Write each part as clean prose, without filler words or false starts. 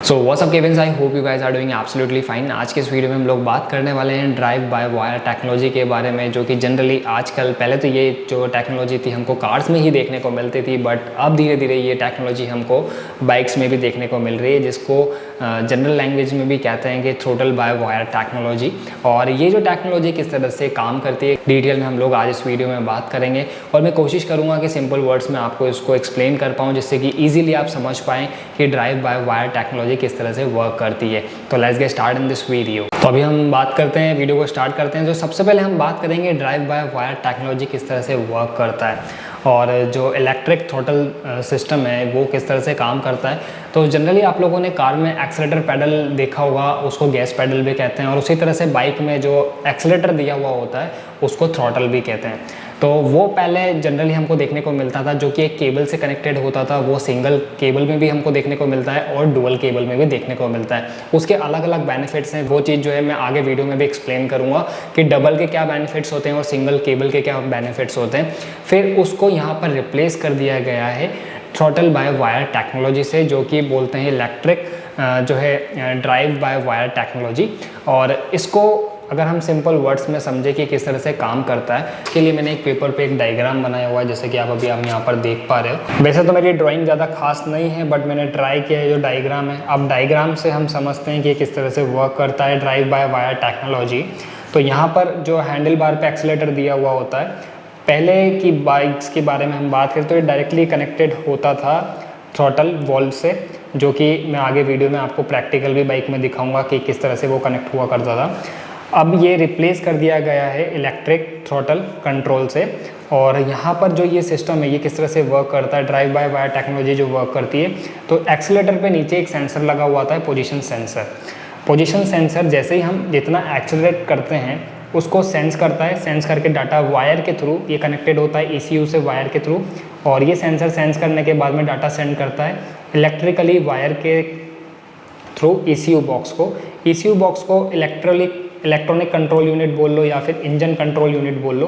So what's up Kevins, I hope you guys are doing absolutely fine. आज के इस video में हम लोग बात करने वाले हैं ड्राइव बाय वायर टेक्नोलॉजी के बारे में, जो कि जनरली आजकल, पहले तो ये जो टेक्नोलॉजी थी हमको कार्स में ही देखने को मिलती थी, बट अब धीरे धीरे ये टेक्नोलॉजी हमको बाइक्स में भी देखने को मिल रही है, जिसको जनरल लैंग्वेज में भी कहते हैं कि थ्रोटल बाय वायर टेक्नोलॉजी। और ये जो टेक्नोलॉजी किस तरह से काम करती है डिटेल में हम लोग आज इस वीडियो में बात करेंगे, और मैं कोशिश करूँगा कि सिंपल वर्ड्स में आपको इसको एक्सप्लेन कर पाऊँ, जिससे कि ईजिली आप समझ पाएँ कि ड्राइव बाय वायर टेक्नोलॉजी किस तरह से वर्क करती है। तो let's get start in this video. तो अभी हम बात करते हैं, वीडियो को स्टार्ट करते हैं। तो सबसे पहले हम बात करेंगे ड्राइव बाय वायर टेक्नोलॉजी किस तरह से वर्क करता है और जो इलेक्ट्रिक थ्रोटल सिस्टम है वो किस तरह से काम करता है। तो जनरली आप लोगों ने कार में एक्सेलेटर पैडल देखा होगा, उसको गैस पैडल भी कहते हैं, और उसी तरह से बाइक में जो एक्सेलेटर दिया हुआ होता है उसको थ्रोटल भी कहते हैं। तो वो पहले जनरली हमको देखने को मिलता था, जो कि एक केबल से कनेक्टेड होता था। वो सिंगल केबल में भी हमको देखने को मिलता है और डुअल केबल में भी देखने को मिलता है। उसके अलग अलग बेनिफिट्स हैं, वो चीज़ जो है मैं आगे वीडियो में भी एक्सप्लेन करूँगा कि डबल के क्या बेनिफिट्स होते हैं और सिंगल केबल के क्या बेनिफिट्स होते हैं। फिर उसको यहाँ पर रिप्लेस कर दिया गया है थ्रोटल बाय वायर टेक्नोलॉजी से, जो कि बोलते हैं इलेक्ट्रिक जो है ड्राइव बाय वायर टेक्नोलॉजी। और इसको अगर हम सिंपल वर्ड्स में समझे कि किस तरह से काम करता है, के लिए मैंने एक पेपर पे एक डायग्राम बनाया हुआ है, जैसे कि आप यहाँ पर देख पा रहे हो। वैसे तो मेरी ड्राइंग ज़्यादा खास नहीं है, बट मैंने ट्राई किया है जो डायग्राम है। अब डायग्राम से हम समझते हैं कि किस तरह से वर्क करता है ड्राइव बाय वायर टेक्नोलॉजी। तो यहाँ पर जो हैंडल बार पे एक्सीलेटर दिया हुआ होता है, पहले की बाइक्स के बारे में हम बात करें तो ये डायरेक्टली कनेक्टेड होता था थ्रोटल वॉल्व से, जो कि मैं आगे वीडियो में आपको प्रैक्टिकल भी बाइक में दिखाऊंगा कि किस तरह से वो कनेक्ट हुआ करता था। अब ये रिप्लेस कर दिया गया है इलेक्ट्रिक थ्रोटल कंट्रोल से। और यहाँ पर जो ये सिस्टम है ये किस तरह से वर्क करता है, ड्राइव बाय वायर टेक्नोलॉजी जो वर्क करती है, तो एक्सीलेटर पे नीचे एक सेंसर लगा हुआ था, पोजीशन सेंसर। पोजीशन सेंसर जैसे ही हम जितना एक्सीलरेट करते हैं उसको सेंस करता है, सेंस करके डाटा वायर के थ्रू, ये कनेक्टेड होता है ECU से वायर के थ्रू, और ये सेंसर सेंस करने के बाद में डाटा सेंड करता है इलेक्ट्रिकली वायर के थ्रू ECU बॉक्स को। ECU बॉक्स को इलेक्ट्रॉनिक कंट्रोल यूनिट बोल लो या फिर इंजन कंट्रोल यूनिट बोल लो।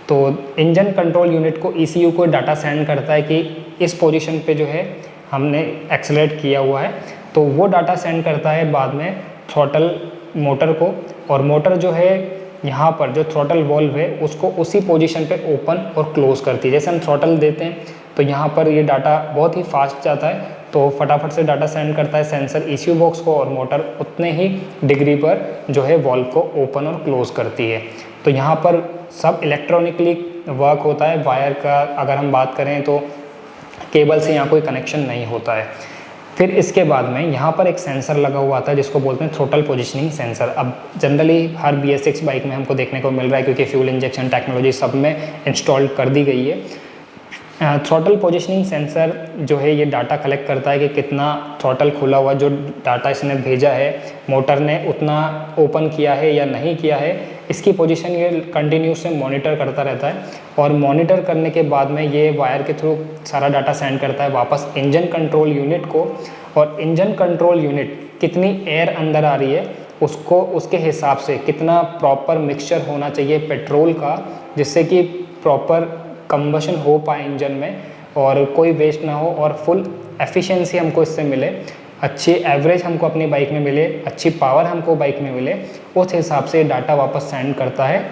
तो इंजन कंट्रोल यूनिट को ECU को डाटा सेंड करता है कि इस पोजीशन पे जो है हमने एक्सेलरेट किया हुआ है, तो वो डाटा सेंड करता है बाद में थ्रोटल मोटर को, और मोटर जो है यहाँ पर जो थ्रोटल वॉल्व है उसको उसी पोजीशन पे ओपन और क्लोज करती है। जैसे हम थ्रोटल देते हैं तो यहाँ पर ये डाटा बहुत ही फास्ट जाता है, तो फटाफट से डाटा सेंड करता है सेंसर ECU बॉक्स को, और मोटर उतने ही डिग्री पर जो है वॉल्व को ओपन और क्लोज करती है। तो यहाँ पर सब इलेक्ट्रॉनिकली वर्क होता है। वायर का अगर हम बात करें तो केबल से यहाँ कोई कनेक्शन नहीं होता है। फिर इसके बाद में यहाँ पर एक सेंसर लगा हुआ था जिसको बोलते हैं थ्रोटल पोजीशनिंग सेंसर। अब जनरली हर BS6 बाइक में हमको देखने को मिल रहा है, क्योंकि फ्यूल इंजेक्शन टेक्नोलॉजी सब में इंस्टॉल कर दी गई है। थ्रोटल पोजीशनिंग सेंसर जो है ये डाटा कलेक्ट करता है कि कितना थ्रोटल खुला हुआ, जो डाटा इसने भेजा है मोटर ने उतना ओपन किया है या नहीं किया है, इसकी पोजीशन ये कंटिन्यूस से मॉनिटर करता रहता है। और मॉनिटर करने के बाद में ये वायर के थ्रू सारा डाटा सेंड करता है वापस इंजन कंट्रोल यूनिट को, और इंजन कंट्रोल यूनिट कितनी एयर अंदर आ रही है उसको, उसके हिसाब से कितना प्रॉपर मिक्सचर होना चाहिए पेट्रोल का, जिससे कि प्रॉपर कंबशन हो पाए इंजन में और कोई वेस्ट ना हो और फुल एफिशिएंसी हमको इससे मिले, अच्छी एवरेज हमको अपनी बाइक में मिले, अच्छी पावर हमको बाइक में मिले, उस हिसाब से डाटा वापस सेंड करता है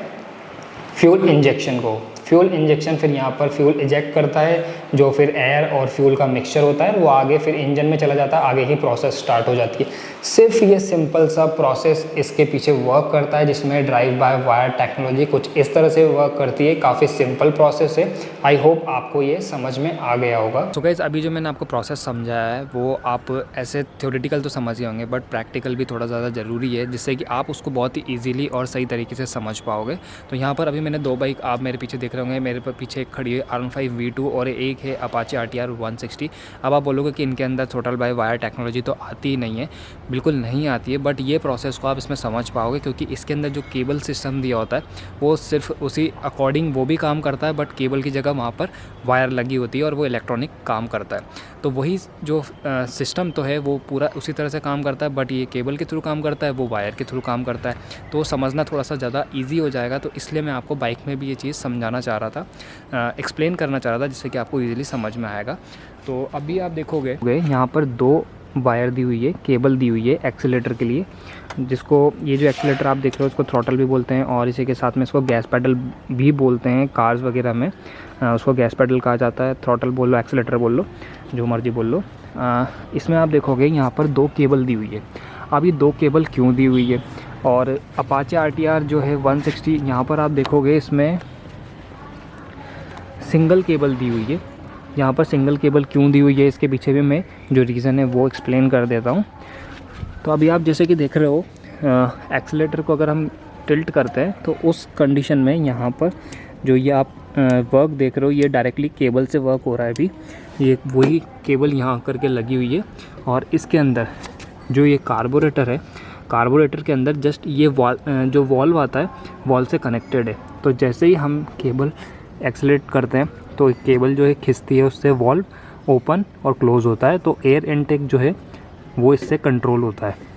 फ्यूल इंजेक्शन को। फ्यूल इंजेक्शन फिर यहाँ पर फ्यूल इजेक्ट करता है, जो फिर एयर और फ्यूल का मिक्सचर होता है वो आगे फिर इंजन में चला जाता है, आगे ही प्रोसेस स्टार्ट हो जाती है। सिर्फ ये सिंपल सा प्रोसेस इसके पीछे वर्क करता है, जिसमें ड्राइव बाय वायर टेक्नोलॉजी कुछ इस तरह से वर्क करती है। काफ़ी सिंपल प्रोसेस है। आई होप आपको ये समझ में आ गया होगा। तो गाइस, अभी जो मैंने आपको प्रोसेस समझाया है वो आप ऐसे थ्योरेटिकल तो समझ ही होंगे, बट प्रैक्टिकल भी थोड़ा ज़्यादा ज़रूरी है, जिससे कि आप उसको बहुत ही ईजिली और सही तरीके से समझ पाओगे। तो यहाँ पर अभी मैंने दो बाइक आप मेरे पीछे देख रहे होंगे, मेरे पीछे एक खड़ी है R15 V2 और एक है अपाचे RTR 160। अब आप बोलोगे कि इनके अंदर थ्रोटल बाय वायर टेक्नोलॉजी तो आती ही नहीं है, बिल्कुल नहीं आती है, बट ये प्रोसेस को आप इसमें समझ पाओगे, क्योंकि इसके अंदर जो केबल सिस्टम दिया होता है वो सिर्फ उसी अकॉर्डिंग वो भी काम करता है, बट केबल की जगह वहाँ पर वायर लगी होती है और वो इलेक्ट्रॉनिक काम करता है। तो वही जो सिस्टम तो है वो पूरा उसी तरह से काम करता है, बट ये केबल के थ्रू काम करता है, वो वायर के थ्रू काम करता है। तो समझना थोड़ा सा ज़्यादा ईजी हो जाएगा, तो इसलिए मैं आपको बाइक में भी ये चीज़ समझाना चाह रहा था, एक्सप्लेन करना चाह रहा था, जिससे कि आपको ईजिली समझ में आएगा। तो अभी आप देखोगे यहाँ पर दो वायर दी हुई है, केबल दी हुई है एक्सीलेटर के लिए, जिसको ये जो एक्सीलेटर आप देख रहे हो उसको थ्रॉटल भी बोलते हैं और इसी के साथ में इसको गैस पेडल भी बोलते हैं। कार्स वगैरह में उसको गैस पेडल कहा जाता है, थ्रॉटल बोल लो, एक्सीलेटर बोल लो, जो मर्जी बोल लो। इसमें आप देखोगे यहाँ पर 2 केबल दी हुई है। अब ये 2 केबल क्यों दी हुई है? और अपाचे RTR जो है 160, यहाँ पर आप देखोगे इसमें सिंगल केबल दी हुई है। यहाँ पर सिंगल केबल क्यों दी हुई है, इसके पीछे भी मैं जो रीज़न है वो एक्सप्लेन कर देता हूँ। तो अभी आप जैसे कि देख रहे हो, एक्सीलेटर को अगर हम टिल्ट करते हैं तो उस कंडीशन में यहाँ पर जो ये आप वर्क देख रहे हो, ये डायरेक्टली केबल से वर्क हो रहा है। अभी ये वही केबल यहाँ करके लगी हुई है और इसके अंदर जो ये कार्बोरेटर है, कार्बोरेटर के अंदर जस्ट ये जो वॉल्व आता है, वॉल्व से कनेक्टेड है। तो जैसे ही हम केबल एक्सीलेट करते हैं तो केबल जो है खिंचती है, उससे वॉल्व ओपन और क्लोज़ होता है। तो एयर इनटेक जो है वो इससे कंट्रोल होता है।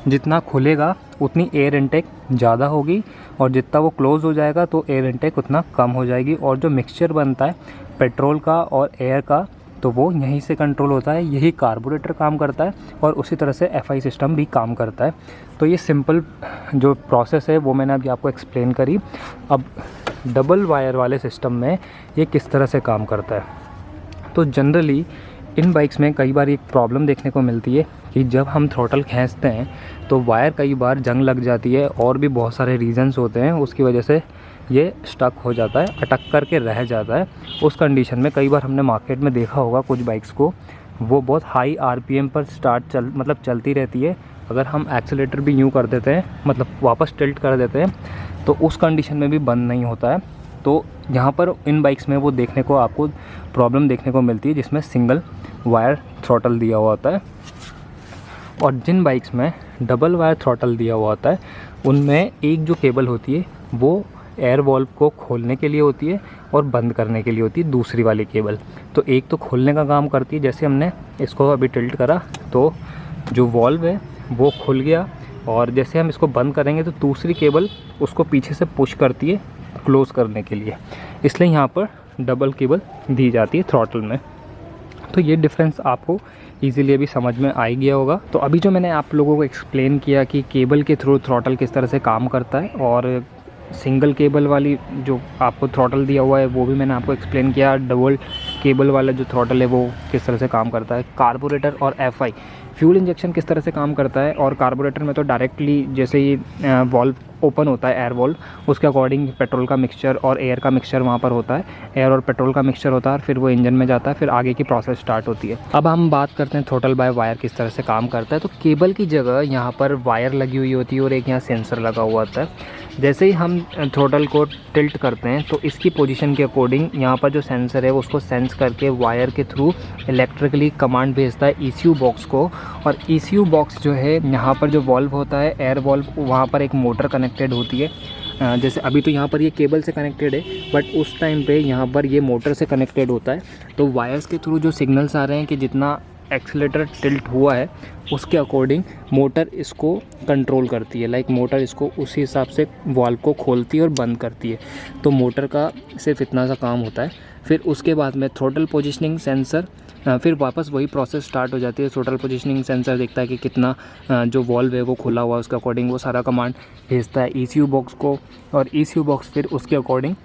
जितना खुलेगा उतनी एयर इनटेक ज़्यादा होगी और जितना वो क्लोज़ हो जाएगा तो एयर इनटेक उतना कम हो जाएगी। और जो मिक्सचर बनता है पेट्रोल का और एयर का, तो वो यहीं से कंट्रोल होता है। यही कार्बोरेटर काम करता है और उसी तरह से FI सिस्टम भी काम करता है। तो ये सिंपल जो प्रोसेस है वो मैंने अभी आपको एक्सप्लेन करी। अब डबल वायर वाले सिस्टम में ये किस तरह से काम करता है। तो जनरली इन बाइक्स में कई बार एक प्रॉब्लम देखने को मिलती है कि जब हम थ्रॉटल खींचते हैं तो वायर कई बार जंग लग जाती है और भी बहुत सारे रीज़न्स होते हैं, उसकी वजह से ये स्टक हो जाता है, अटक करके रह जाता है। उस कंडीशन में कई बार हमने मार्केट में देखा होगा कुछ बाइक्स को, वो बहुत हाई RPM पर चलती रहती है। अगर हम एक्सीलेटर भी यूँ कर देते हैं, मतलब वापस टिल्ट कर देते हैं, तो उस कंडीशन में भी बंद नहीं होता है। तो यहाँ पर इन बाइक्स में वो देखने को आपको प्रॉब्लम देखने को मिलती है जिसमें सिंगल वायर थ्रॉटल दिया हुआ होता है। और जिन बाइक्स में डबल वायर थ्रॉटल दिया हुआ होता है उनमें एक जो केबल होती है वो एयर वॉल्व को खोलने के लिए होती है और बंद करने के लिए होती है दूसरी वाली केबल। तो एक तो खोलने का काम करती है, जैसे हमने इसको अभी टिल्ट करा तो जो वॉल्व है वो खुल गया, और जैसे हम इसको बंद करेंगे तो दूसरी केबल उसको पीछे से पुश करती है क्लोज़ करने के लिए। इसलिए यहाँ पर डबल केबल दी जाती है थ्रॉटल में। तो ये डिफरेंस आपको इजीली अभी समझ में आ ही गया होगा। तो अभी जो मैंने आप लोगों को एक्सप्लेन किया कि केबल के थ्रू थ्रॉटल किस तरह से काम करता है, और सिंगल केबल वाली जो आपको थ्रॉटल दिया हुआ है वो भी मैंने आपको एक्सप्लेन किया। डबल केबल वाला जो थ्रॉटल है वो किस तरह से काम करता है। कार्बोरेटर और FI फ्यूल इंजेक्शन किस तरह से काम करता है, और कार्बोरेटर में तो डायरेक्टली जैसे ही वॉल्व ओपन होता है एयर वॉल्व, उसके अकॉर्डिंग पेट्रोल का मिक्सचर और एयर का मिक्सचर वहाँ पर होता है, एयर और पेट्रोल का मिक्सचर होता है, और फिर वो इंजन में जाता है, फिर आगे की प्रोसेस स्टार्ट होती है। अब हम बात करते हैं थ्रॉटल बाय वायर किस तरह से काम करता है। तो केबल की जगह यहाँ पर वायर लगी हुई होती है और एक यहाँ सेंसर लगा हुआ होता है। जैसे ही हम थ्रॉटल को टिल्ट करते हैं तो इसकी पोजीशन के अकॉर्डिंग यहाँ पर जो सेंसर है उसको सेंस करके वायर के थ्रू इलेक्ट्रिकली कमांड भेजता है ECU बॉक्स को, और ECU बॉक्स जो है यहाँ पर जो वॉल्व होता है एयर वॉल्व, वहाँ पर एक मोटर कनेक्टेड होती है। जैसे अभी तो यहाँ पर ये केबल से कनेक्टेड है, बट उस टाइम पे यहाँ पर ये मोटर से कनेक्टेड होता है। तो वायर्स के थ्रू जो सिग्नल्स आ रहे हैं कि जितना एक्सीलेटर टिल्ट हुआ है उसके अकॉर्डिंग मोटर इसको कंट्रोल करती है। लाइक मोटर इसको उसी हिसाब से वाल्व को खोलती है और बंद करती है। तो मोटर का सिर्फ इतना सा काम होता है। फिर उसके बाद में थ्रॉटल पोजीशनिंग सेंसर, फिर वापस वही प्रोसेस स्टार्ट हो जाती है। थ्रॉटल पोजीशनिंग सेंसर देखता है कि कितना जो वॉल्व है वो खुला हुआ है, उसके अकॉर्डिंग वो सारा कमांड भेजता है ECU बॉक्स को, और ECU बॉक्स फिर उसके अकॉर्डिंग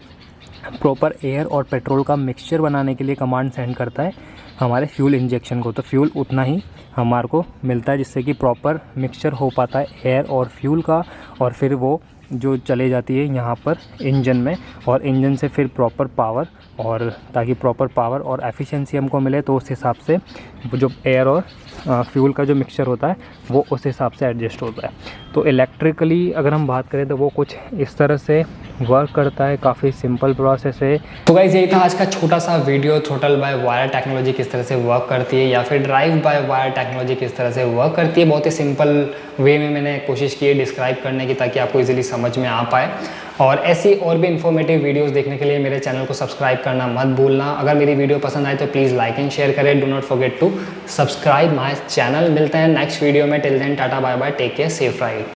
प्रॉपर एयर और पेट्रोल का मिक्सचर बनाने के लिए कमांड सेंड करता है हमारे फ्यूल इंजेक्शन को। तो फ्यूल उतना ही हमारे को मिलता है जिससे कि प्रॉपर मिक्सचर हो पाता है एयर और फ्यूल का, और फिर वो जो चले जाती है यहाँ पर इंजन में, और इंजन से फिर प्रॉपर पावर, और ताकि प्रॉपर पावर और एफिशिएंसी हमको मिले तो उस हिसाब से जो एयर और फ्यूल का जो मिक्सचर होता है वो उस हिसाब से एडजस्ट होता है। तो इलेक्ट्रिकली अगर हम बात करें तो वो कुछ इस तरह से वर्क करता है। काफ़ी सिंपल प्रोसेस है। तो गाइस यही था आज का छोटा सा video, throttle by wire technology किस तरह से वर्क करती है, या फिर ड्राइव बाय वायर टेक्नोलॉजी किस तरह से वर्क करती है। बहुत ही सिंपल वे में मैंने कोशिश की है डिस्क्राइब करने की, ताकि आपको इजीली समझ में आ पाए। और ऐसी और भी इन्फॉर्मेटिव वीडियोस देखने के लिए मेरे चैनल को सब्सक्राइब करना मत भूलना। अगर मेरी वीडियो पसंद आए तो प्लीज़ लाइक एंड शेयर करें। Do not forget to subscribe my channel. मिलते हैं नेक्स्ट वीडियो में। Till then tata bye bye, take care, safe ride.